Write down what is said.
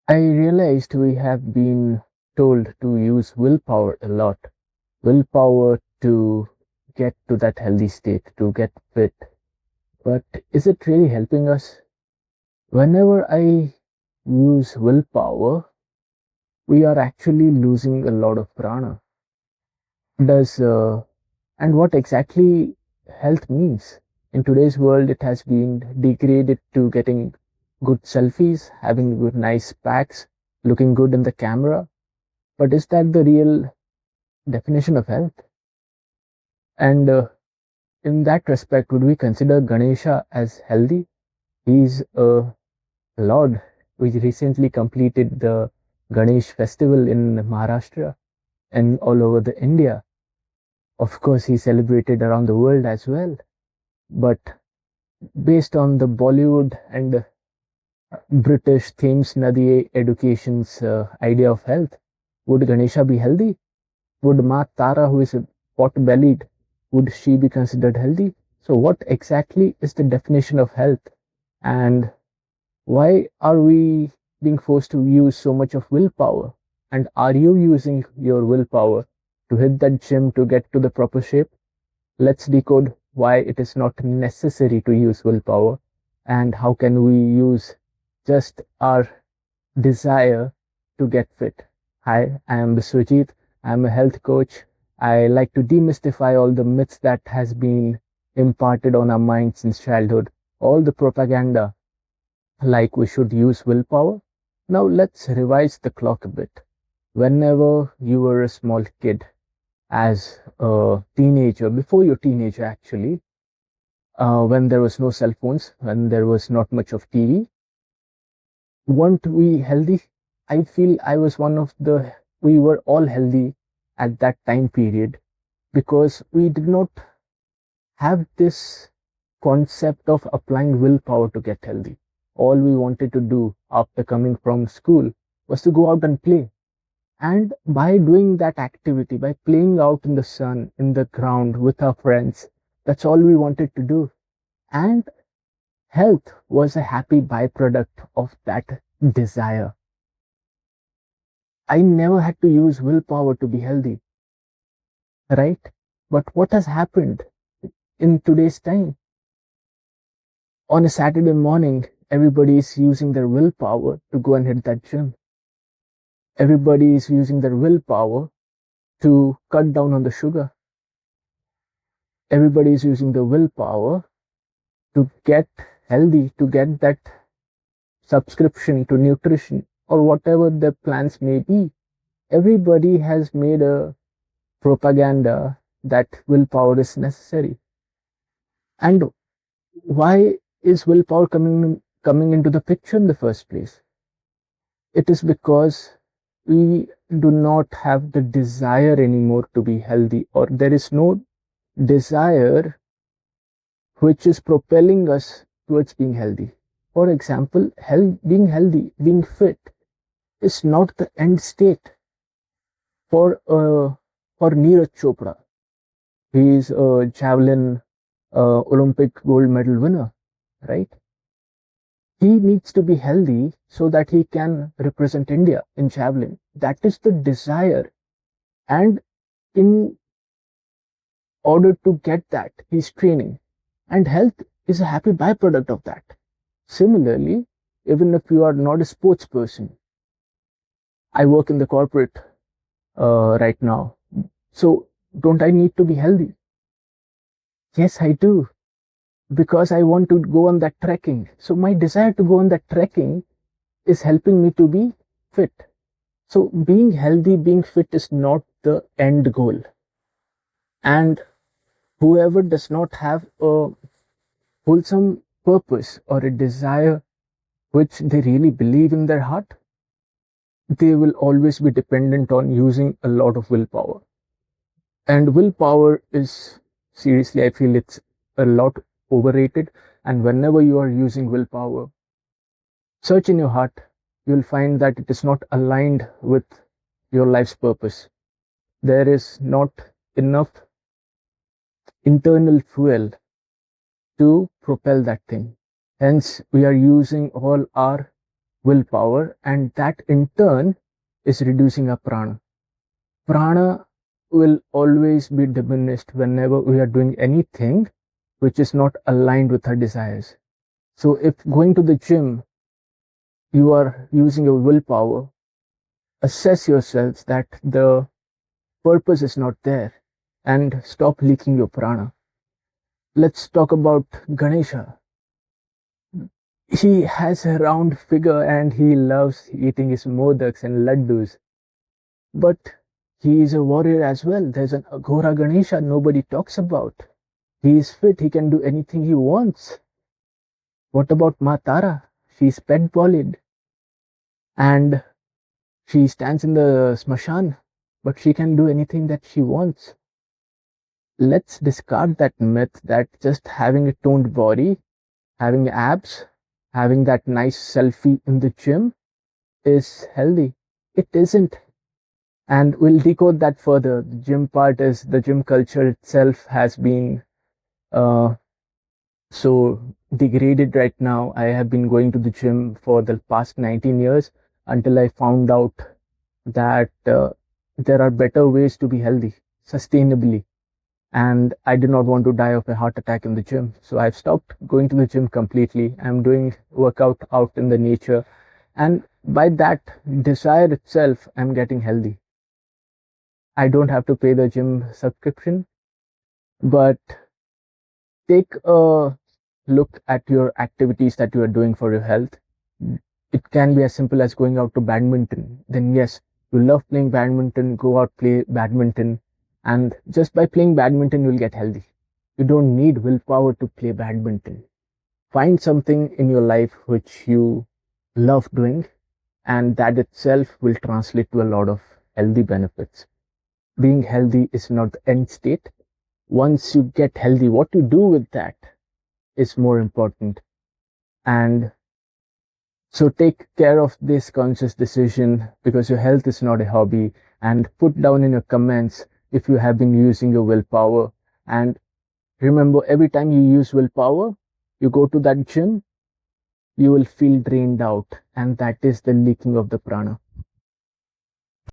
I realized we have been told to use willpower a lot. Willpower to get to that healthy state, to get fit. But is it really helping us? Whenever I use willpower, we are actually losing a lot of prana. Does and what exactly health means? In today's world, it has been degraded to getting good selfies, having good nice packs, looking good in the camera. But is that the real definition of health? And in that respect, would we consider Ganesha as healthy? He's a lord. We recently completed the Ganesh festival in Maharashtra and all over the India. Of course, he celebrated around the world as well. But based on the Bollywood and British Thames Nadi education's idea of health, would Ganesha be healthy? Would Maa Tara, who is pot-bellied, would she be considered healthy? So, what exactly is the definition of health? And why are we being forced to use so much of willpower? And are you using your willpower to hit that gym to get to the proper shape? Let's decode why it is not necessary to use willpower and how can we use just our desire to get fit. Hi, I am Biswajit. I am a health coach. I like to demystify all the myths that has been imparted on our minds since childhood, all the propaganda like we should use willpower. Now let's revise the clock a bit. Whenever you were a small kid, as a teenager, before your teenager actually, when there was no cell phones, when there was not much of TV, weren't we healthy? I feel I was one of the, we were all healthy at that time period because we did not have this concept of applying willpower to get healthy. All we wanted to do after coming from school was to go out and play. And by doing that activity, by playing out in the sun, in the ground with our friends, that's all we wanted to do. And health was a happy byproduct of that desire. I never had to use willpower to be healthy, right? But what has happened in today's time? On a Saturday morning, everybody is using their willpower to go and hit that gym. Everybody is using their willpower to cut down on the sugar. Everybody is using the willpower to get healthy, to get that subscription to nutrition or whatever their plans may be. Everybody has made a propaganda that willpower is necessary. And why is willpower coming into the picture in the first place? It is because we do not have the desire anymore to be healthy, or there is no desire which is propelling us towards being healthy. For example, being healthy, being fit is not the end state for Neeraj Chopra. He is a javelin Olympic gold medal winner, right? He needs to be healthy so that he can represent India in javelin. That is the desire. And in order to get that, he's training. And health is a happy byproduct of that. Similarly, even if you are not a sports person, I work in the corporate right now. So don't I need to be healthy? Yes, I do. Because I want to go on that trekking. So my desire to go on that trekking is helping me to be fit. So being healthy, being fit is not the end goal. And whoever does not have a wholesome purpose or a desire which they really believe in their heart, they will always be dependent on using a lot of willpower. And willpower is, seriously, I feel it's a lot overrated. And whenever you are using willpower, search in your heart, you'll find that it is not aligned with your life's purpose. There is not enough internal fuel to propel that thing. Hence, we are using all our willpower, and that in turn is reducing our prana. Prana will always be diminished whenever we are doing anything which is not aligned with our desires. So if going to the gym, you are using your willpower, assess yourselves that the purpose is not there and stop leaking your prana. Let's talk about Ganesha. He has a round figure and he loves eating his modaks and laddus. But he is a warrior as well. There's an Aghora Ganesha nobody talks about. He is fit, he can do anything he wants. What about Maa Tara? She's pet bullied and she stands in the smashan, but she can do anything that she wants. Let's discard that myth that just having a toned body, having abs, having that nice selfie in the gym is healthy. It isn't. And we'll decode that further. The gym part is the gym culture itself has been uh, so degraded right now. I have been going to the gym for the past 19 years until I found out that there are better ways to be healthy sustainably. And I did not want to die of a heart attack in the gym. So I've stopped going to the gym completely. I'm doing workout out in the nature. And by that desire itself, I'm getting healthy. I don't have to pay the gym subscription, but take a look at your activities that you are doing for your health. It can be as simple as going out to badminton. Then yes, you love playing badminton, go out, play badminton. And just by playing badminton, you'll get healthy. You don't need willpower to play badminton. Find something in your life which you love doing, and that itself will translate to a lot of healthy benefits. Being healthy is not the end state. Once you get healthy, what you do with that is more important. And so take care of this conscious decision, because your health is not a hobby, and put down in your comments if you have been using your willpower. And remember, every time you use willpower, you go to that gym, you will feel drained out, and that is the leaking of the prana.